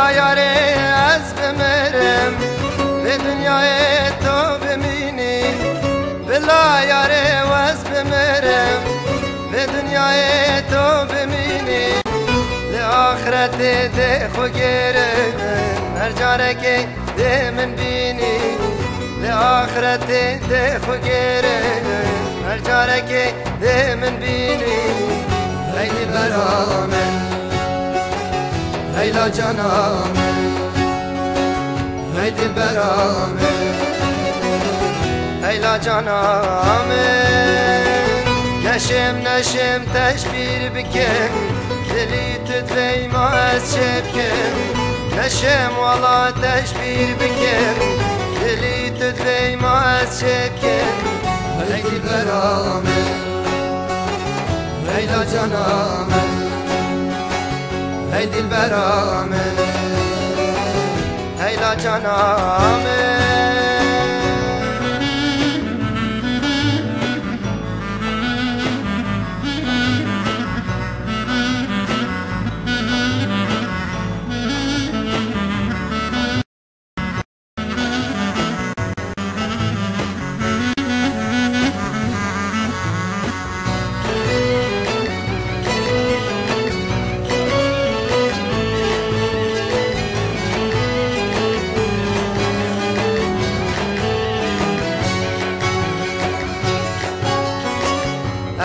بلا یاره از بمیرم به دنیای تو ببینی بلا یاره از بمیرم به دنیای تو ببینی لآخرت ده خو گیرم هر جاره که ده من بینی لآخرت ده خو گیرم هر جاره که ده من بینی لیلی برامن لیلا جانم لیلی برامن لیلا جانم نشم نشم تشبیر بکن دلی تدلی ما از شبکن نشم والا تشبیر بکن دلی تدلی ما از شبکن لیلی برامن لیلا جانم ای دل برامن لیلا جانم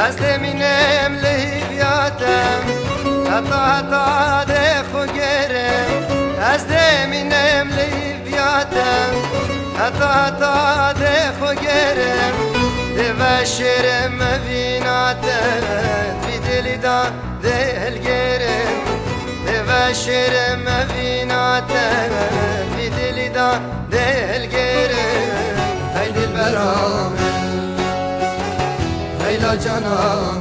از دمینم لیبیاتم حتا ده خو گرم از دمینم لیبیاتم حتا ده خو گرم ده وشرم بیناتم بی دلی دا دل گرم ده وشرم بیناتم بی دلی دا دل گرم ای دل برامن لیلا جانم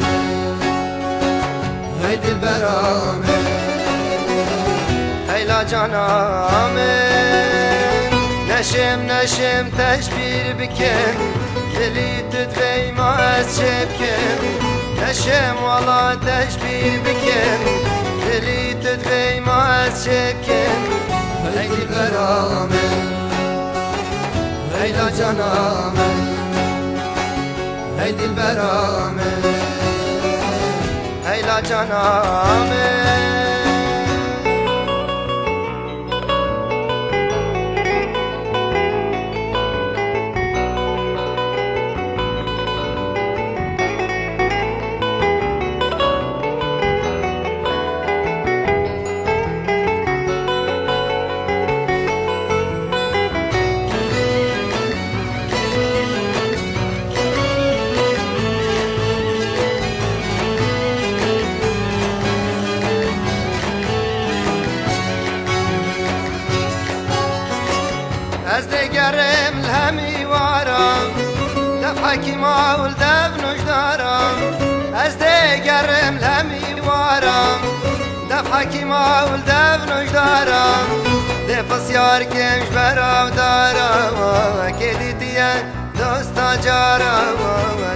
ای دل برامن لیلا جانم نشم نشم تشبیر بکن دلی تدلی ما از شبکن نشم والا تشبیر بکن دلی تدلی ما از شبکن ای دل برامن لیلا جانم ای دل برامن لیلا جانم از دگرم لهمی وارم دفعکی ماول دفنوش دارم از دگرم لهمی وارم دفعکی ماول دفنوش دارم دفس یار کمش براو دارم که دیدیه دوستا جارم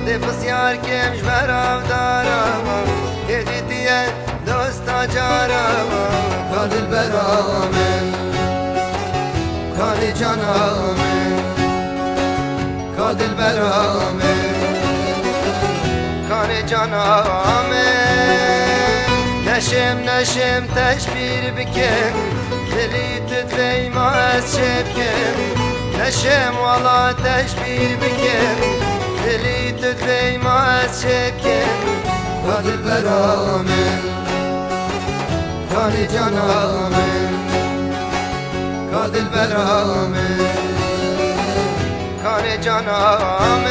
دفس یار کمش براو دارم که دیدیه دوستا جارم کادل برامن کادل جانم کادل برامن کادل جانم نشم نشم تشبیر بکن دلی تدلی ما از شبکن نشم والا تشبیر بکن دلی تدلی ما از شبکن کادل برامن کادل جانم کادل برامن کادل جانم